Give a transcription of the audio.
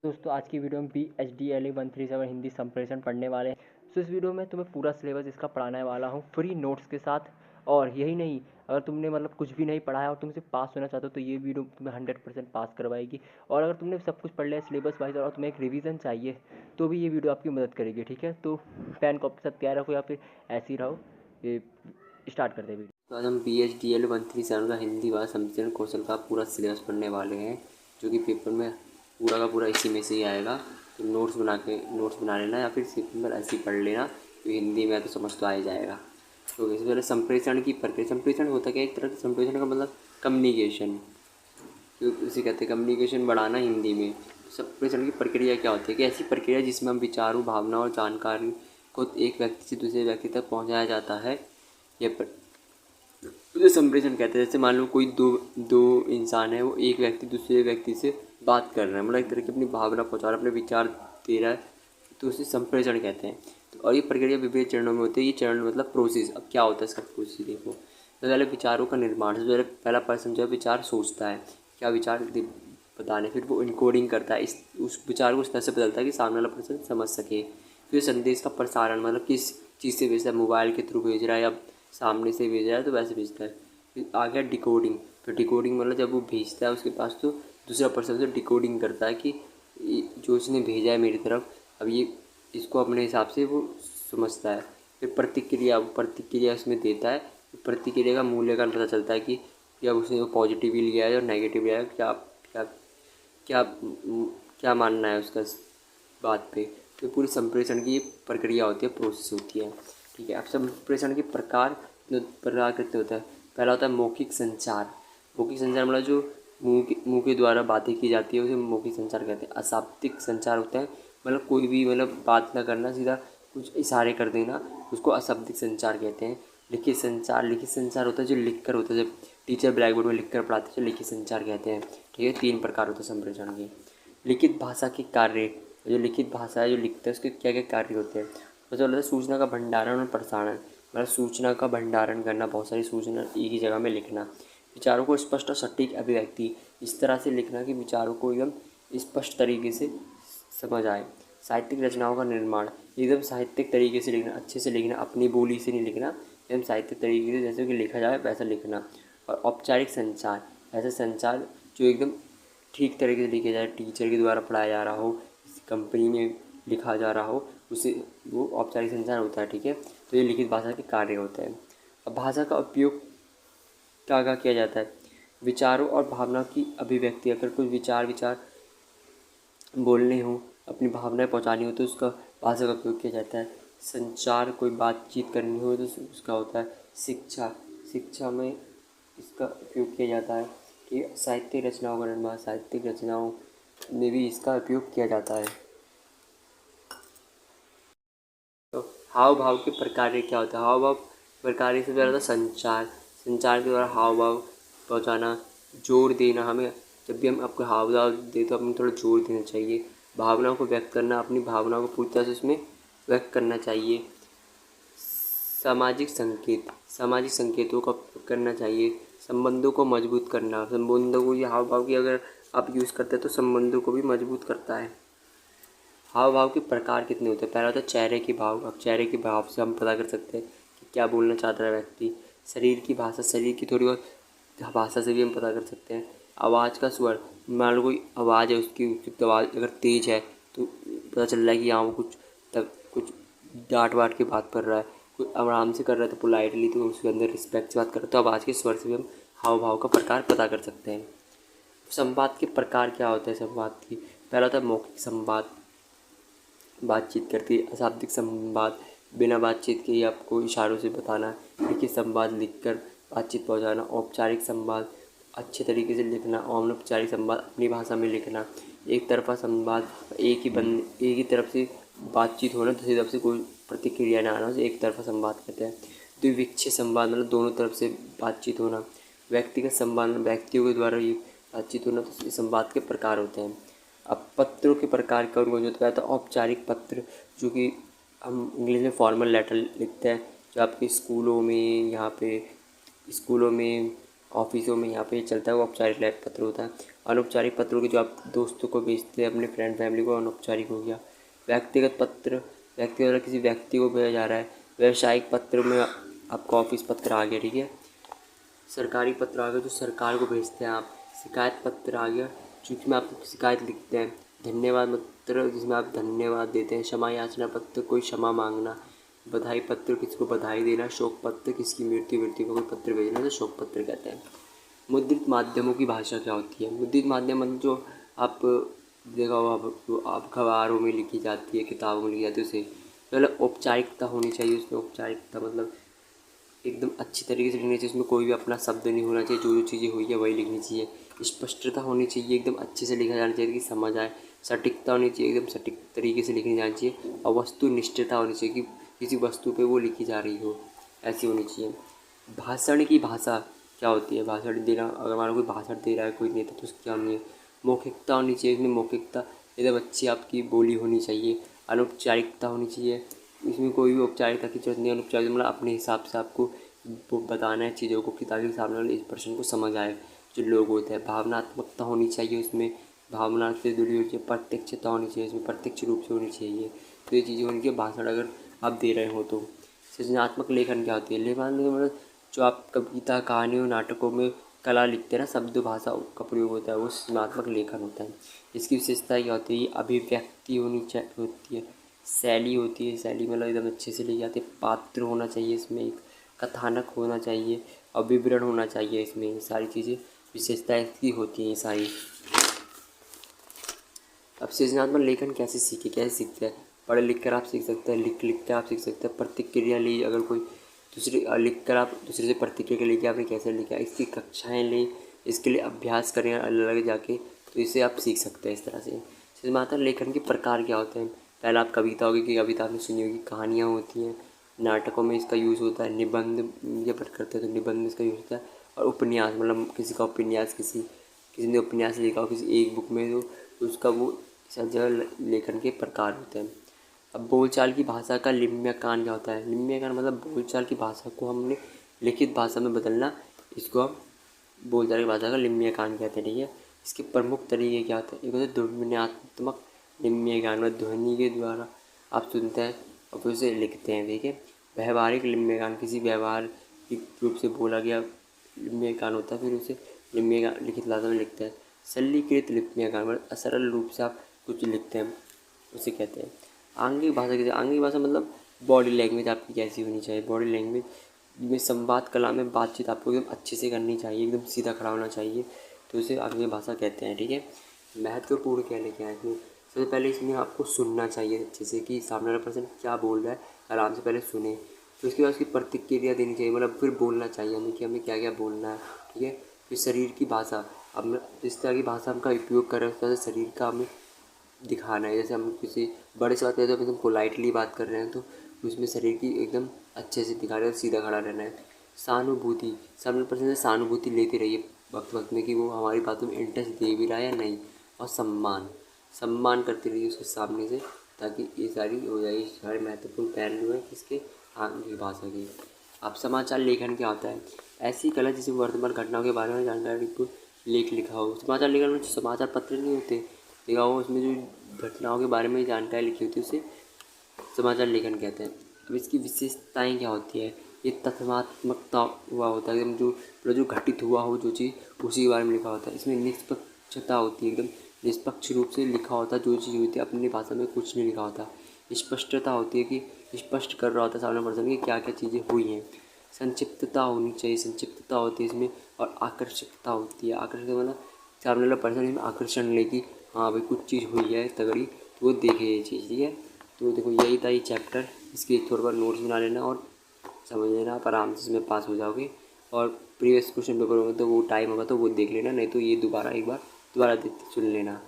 दोस्तों आज की वीडियो में BHDLE 137 हिंदी संप्रेषण पढ़ने वाले हैं। इस वीडियो में तुम्हें पूरा सिलेबस इसका पढ़ाने वाला हूँ फ्री नोट्स के साथ। और यही नहीं, अगर तुमने कुछ भी नहीं पढ़ा है और तुम सिर्फ पास होना चाहते हो तो ये वीडियो तुम्हें 100% पास करवाएगी। और अगर तुमने सब कुछ पढ़ लिया सिलेबस वाइज और तुम्हें एक रिवीजन चाहिए तो भी ये वीडियो आपकी मदद करेगी। ठीक है, तो पेन कॉपी के साथ तैयार रखो या फिर ऐसे ही रहो। ये स्टार्ट करते हैं वीडियो। तो आज हम BHDL 137 का हिंदी भाषा संप्रेषण कौशल का पूरा सिलेबस पढ़ने वाले हैं, जो कि पेपर में पूरा का पूरा इसी में से ही आएगा। तो नोट्स बना लेना या फिर सिंपल ऐसे ही पढ़ लेना, तो हिंदी में तो समझ तो आ ही जाएगा। तो इससे पहले संप्रेषण की प्रक्रिया। संप्रेषण होता क्या है? एक तरह का संप्रेषण का मतलब कम्युनिकेशन, जो इसे कहते हैं कम्युनिकेशन बढ़ाना हिंदी में। संप्रेषण की प्रक्रिया क्या होती है कि ऐसी प्रक्रिया जिसमें हम विचारों, भावना और जानकारी को एक व्यक्ति से दूसरे व्यक्ति तक पहुंचाया जाता है, यह उसे संप्रेषण कहते हैं। जैसे मान लो कोई दो दो इंसान है, वो एक व्यक्ति दूसरे व्यक्ति से बात कर रहा है, मतलब एक तरह की अपनी भावना पहुंचा रहा है, अपने विचार दे रहा है, तो उसे संप्रेषण कहते हैं। तो और ये प्रक्रिया विभिन्न चरणों में होती है। ये चरण मतलब प्रोसेस। अब क्या होता है इसका प्रोसेस देखो। तो पहले विचारों का निर्माण। सबसे पहले पहला पर्सन जो है विचार सोचता है, क्या विचार बताने, फिर वो इनकोडिंग करता है, इस उस विचार को इस तरह से बदलता है कि सामने वाला पर्सन समझ सके। फिर संदेश का प्रसारण, मतलब किस चीज़ से भेजता है, मोबाइल के थ्रू भेज रहा है या सामने से भेज रहा है तो वैसे भेजता है। फिर आ गया डिकोडिंग। तो डिकोडिंग मतलब जब वो भेजता है उसके पास, तो दूसरा पर्सन उसे डिकोडिंग करता है कि जो इसने भेजा है मेरी तरफ, अब ये इसको अपने हिसाब से वो समझता है। फिर प्रतिक्रिया, वो प्रतिक्रिया उसमें देता है। प्रतिक्रिया का मूल्यांकन पता चलता है कि अब उसने वो पॉजिटिवली लिया है और नेगेटिव लिया है, क्या क्या क्या क्या मानना है उसका इस बात पे। तो पूरी संप्रेषण की ये प्रक्रिया होती है, प्रोसेस होती है। ठीक है, अब संप्रेषण के प्रकार कितने होता है। पहला होता है मौखिक संचार। मौखिक संचार मतलब जो मुंह के द्वारा बातें की जाती है उसे मौखिक संचार कहते हैं। अशाब्दिक संचार होता है, मतलब कोई भी बात ना करना, सीधा कुछ इशारे कर देना, उसको अशाब्दिक संचार कहते हैं। लिखित संचार होता है जो लिख कर होता है, जब टीचर ब्लैक बोर्ड में लिख कर पढ़ाते हैं तो लिखित संचार कहते हैं। ठीक है, 3 प्रकार होते हैं संप्रेषण के। लिखित भाषा के कार्य। जो लिखित भाषा है, जो लिखते हैं उसके क्या क्या कार्य होते हैं। सबसे पहले सूचना का भंडारण और प्रसारण, मतलब सूचना का भंडारण करना, बहुत सारी सूचना एक ही जगह में लिखना। विचारों को स्पष्ट और सटीक अभिव्यक्ति, इस तरह से लिखना कि विचारों को एकदम स्पष्ट तरीके से समझ आए। साहित्यिक रचनाओं का निर्माण, एकदम साहित्यिक तरीके से लिखना, अच्छे से लिखना, अपनी बोली से नहीं लिखना, एकदम साहित्यिक तरीके से जैसे कि लिखा जाए वैसा लिखना। और औपचारिक संचार, ऐसा संचार जो एकदम ठीक तरीके से लिखा जाए, टीचर के द्वारा पढ़ाया जा रहा हो, किसी कंपनी में लिखा जा रहा हो, उसे वो औपचारिक संचार होता है। ठीक है, तो ये लिखित भाषा के कार्य होते हैं। अब भाषा का उपयोग क्या किया जाता है। विचारों और भावना की अभिव्यक्ति, अगर कोई विचार बोलने हो, अपनी भावनाएं पहुंचानी हो तो उसका भाषा का उपयोग किया जाता है। संचार, कोई बातचीत करनी हो तो उसका होता है। शिक्षा, शिक्षा में इसका उपयोग किया जाता है। कि साहित्यिक रचनाओं का निर्माण, साहित्यिक रचनाओं में भी इसका उपयोग किया जाता है। तो हाव भाव के प्रकार क्या होता है। हाव भाव प्रकार से ज़्यादा संचार, संचार के द्वारा हाव भाव पहुँचाना, जोर देना। हमें जब भी हम आपको हाव भाव दे तो हमें थोड़ा जोर देना चाहिए। भावनाओं को व्यक्त करना, अपनी भावनाओं को पूरी तरह से उसमें व्यक्त करना चाहिए। सामाजिक संकेत, सामाजिक संकेतों का उपयोग करना चाहिए। संबंधों को मजबूत करना, संबंधों को, ये हाव भाव की अगर आप यूज़ करते हैं तो संबंधों को भी मजबूत करता है। हाव भाव के प्रकार कितने होते हैं। पहला होता है चेहरे के भाव। अब चेहरे के भाव से हम पता कर सकते हैं कि क्या बोलना चाहता है व्यक्ति। शरीर की भाषा, शरीर की थोड़ी बहुत भाषा से भी हम पता कर सकते हैं। आवाज़ का स्वर, मान लो कोई आवाज़ है, उसकी उपयुक्त आवाज़ अगर तेज़ है तो पता चल रहा है कि हाँ वो कुछ डांट वाट के बात कर रहा है। कोई आराम से कर रहा है तो पोलाइटली, तो उसके अंदर रिस्पेक्ट से बात कर रहा है, तो आवाज़ के स्वर से भी हम हाव भाव का प्रकार पता कर सकते हैं। संवाद के प्रकार क्या होते हैं संवाद की। पहला होता है मौखिक संवाद, बातचीत करती है। अशाब्दिक संवाद, बिना बातचीत के ही आपको इशारों से बताना। लिखित संवाद, लिखकर बातचीत पहुंचाना। औपचारिक संवाद, अच्छे तरीके से लिखना। अनौपचारिक संवाद, अपनी भाषा में लिखना। एक तरफा संवाद, एक ही तरफ से बातचीत होना, दूसरी तरफ से कोई प्रतिक्रिया ना आना, उसे एक तरफा संवाद कहते हैं। द्विपक्षीय संवाद मतलब दोनों तरफ से बातचीत होना। व्यक्तिगत संवाद, व्यक्तियों के द्वारा ये बातचीत होना, तो ये संवाद के प्रकार होते हैं। अब पत्रों के प्रकार का उनको जो कहता है औपचारिक पत्र, जो कि हम इंग्लिश में फॉर्मल लेटर लिखते हैं, जो आपके स्कूलों में, यहाँ पे स्कूलों में ऑफिसों में यहाँ पे चलता है वो औपचारिक लाइफ पत्र होता है। अनौपचारिक पत्रों के जो आप दोस्तों को भेजते हैं, अपने फ्रेंड फैमिली को, अनौपचारिक हो गया। व्यक्तिगत पत्र, व्यक्तिगत किसी व्यक्ति को भेजा जा रहा है। व्यावसायिक पत्र में आपका ऑफिस पत्र आ गया, ठीक है। सरकारी पत्र आ गया जो सरकार को भेजते हैं आप। शिकायत पत्र आ गया जिसमें आप शिकायत लिखते हैं। धन्यवाद पत्र जिसमें आप धन्यवाद देते हैं। क्षमा याचना पत्र कोई क्षमा मांगना। बधाई पत्र किसी को बधाई देना। शोक पत्र किसकी मृत्यु को कोई पत्र भेजना तो शोक पत्र कहते हैं। मुद्रित माध्यमों की भाषा क्या होती है? मुद्रित माध्यम मतलब जो आप देखा होगा जो आप अखबारों में लिखी जाती है, किताबों में लिखी जाती है, उसे मतलब औपचारिकता होनी चाहिए उसमें। औपचारिकता मतलब एकदम अच्छी तरीके से लिखनी चाहिए, उसमें कोई भी अपना शब्द नहीं होना चाहिए, जो जो चीज़ें हुई है वही लिखनी चाहिए। स्पष्टता होनी चाहिए, एकदम अच्छे से लिखा जाना चाहिए कि समझ आए। सटीकता होनी चाहिए, एकदम सटीक तरीके से लिखनी जानी चाहिए। और वस्तुनिष्ठता होनी चाहिए कि किसी वस्तु पे वो लिखी जा रही हो, ऐसी होनी चाहिए। भाषण की भाषा क्या होती है? भाषण देना, अगर मान लो कोई भाषण दे रहा है कोई नेता तो उसकी क्या होनी है? मौखिकता होनी चाहिए, इसमें मौखिकता एकदम अच्छी आपकी बोली होनी चाहिए। अनौपचारिकता होनी चाहिए, इसमें कोई भी औपचारिकता की जरूरत नहीं है। अनौपचारिक मतलब अपने हिसाब से आपको वो बताना है चीज़ों को कि ताकि सामने वाले इस पर्सन को समझ आए जो लोग होते हैं। भावनात्मकता होनी चाहिए उसमें, भावना से जुड़ी हुई चाहिए। प्रत्यक्षता होनी चाहिए इसमें, प्रत्यक्ष रूप से होनी चाहिए। तो ये चीज़ें होनी चाहिए भाषण अगर आप दे रहे हो तो। सृजनात्मक लेखन क्या होती है? लेखन मतलब जो आप कविता, कहानियों, नाटकों में कला लिखते हैं ना, शब्द भाषा का प्रयोग होता है, वो सृजनात्मक लेखन होता है। इसकी विशेषता क्या होती है? ये अभिव्यक्ति होती है, शैली होती है। शैली मतलब एकदम अच्छे से लिखी जाती है। पात्र होना चाहिए इसमें, एक कथानक होना चाहिए और विवरण होना चाहिए इसमें। ये सारी चीज़ें विशेषताएं इसकी होती हैं ये सारी। अब सृजनात्मक लेखन कैसे सीखते हैं? पढ़ लिख कर आप सीख सकते हैं, लिख कर आप सीख सकते हैं। प्रतिक्रिया ली, अगर कोई दूसरे लिख कर आप दूसरे से प्रतिक्रिया लेके आपने कैसे लिखा, इसकी कक्षाएं लें, इसके लिए अभ्यास करें अलग अलग जाके, तो इसे आप सीख सकते हैं इस तरह से। सृजनात्मक लेखन के प्रकार क्या होते हैं? पहला आप कविता होगी कि कविता आपने सुनी होगी, कहानियाँ होती हैं, नाटकों में इसका यूज़ होता है, निबंध या पढ़ करते हैं तो निबंध में इसका यूज़ होता है, और उपन्यास मतलब किसी का उपन्यास, किसी ने उपन्यास लिखा हो किसी एक बुक में, तो उसका वो सब जगह लेखन के प्रकार होते हैं। अब बोलचाल की भाषा का लिम्यकान क्या होता है? लिम्यकान मतलब बोलचाल की भाषा को हमने लिखित भाषा में बदलना, इसको हम बोलचाल की भाषा का लिम्यकान कहते हैं, ठीक है। इसके प्रमुख तरीके क्या होते हैं? एक होता है ध्वन्यात्मक लिम्यकान, मतलब ध्वनि के द्वारा आप सुनते हैं और फिर उसे लिखते हैं, ठीक है। व्यवहारिक लिम्यकान, किसी व्यवहारिक रूप से बोला गया लिम्यकान होता है, फिर उसे लिम्यकान लिखित भाषा में लिखते हैं। सरलीकृत लिम्यकान मतलब असरल रूप से आप कुछ लिखते हैं, उसे कहते हैं। आंगिक भाषा कैसे? आंगिक भाषा मतलब बॉडी लैंग्वेज आपकी कैसी होनी चाहिए? बॉडी लैंग्वेज में संवाद कला में बातचीत आपको एकदम अच्छे से करनी चाहिए, एकदम सीधा खड़ा होना चाहिए, तो उसे आंगिक भाषा कहते हैं, ठीक है। महत्वपूर्ण क्या लेके आए इसमें? सबसे पहले इसमें आपको सुनना चाहिए अच्छे से कि सामने वाला पर्सन क्या बोल रहा है, आराम से पहले सुने। तो उसके बाद उसकी प्रतिक्रिया देनी चाहिए, मतलब फिर बोलना चाहिए हमें कि हमें क्या क्या बोलना है, ठीक है। फिर शरीर की भाषा, अब जिस तरह की भाषा हम का उपयोग कर रहे हैं उस तरह से शरीर का हमें दिखाना है। जैसे हम किसी बड़े से बात करें तो एकदम पोलाइटली बात कर रहे हैं तो उसमें शरीर की एकदम अच्छे से दिखा रहे हैं, सीधा खड़ा रहना है। सहानुभूति, सामने पर्सन से सहानुभूति लेते रहिए वक्त वक्त में कि वो हमारी बातों में इंटरेस्ट दे भी रहा है या नहीं। और सम्मान, सम्मान करते रहिए उसके सामने से, ताकि ये सारी हो जाए। सारे महत्वपूर्ण पहलू हैं किसके? आंगिक भाषा के। अब समाचार लेखन क्या होता है? ऐसी कला जिसमें वर्तमान घटनाओं के बारे में जानकारी को लेख लिखा हो। समाचार लेखन में जो समाचार पत्र नहीं होते लिखा हो, उसमें जो घटनाओं के बारे में जानकारी लिखी होती है उसे समाचार लेखन कहते हैं। अब इसकी विशेषताएं क्या होती है? ये तथ्यात्मकता हुआ होता है, एकदम जो घटित हुआ हो जो चीज़ उसी के बारे में लिखा होता है। इसमें निष्पक्षता होती है, एकदम निष्पक्ष रूप से लिखा होता है, जो चीज़ होती है अपनी भाषा में कुछ नहीं लिखा होता। स्पष्टता होती है कि स्पष्ट कर रहा होता है सामने पर्सन की क्या क्या चीज़ें हुई हैं। संक्षिप्तता होनी चाहिए, संक्षिप्तता होती है इसमें। और आकर्षकता होती है, आकर्षक मतलब सामने वाला पर्सन इसमें आकर्षण लेगी, हाँ भाई कुछ चीज़ हुई है तगड़ी, तो वो देखे ये चीज़, ठीक है। तो देखो यही था ये चैप्टर, इसके थोड़ा बहुत नोट्स बना लेना और समझ लेना, आप आराम से इसमें पास हो जाओगे। और प्रीवियस क्वेश्चन पेपर होगा तो वो टाइम होगा तो वो देख लेना, नहीं तो ये दोबारा एक बार दोबारा सुन लेना।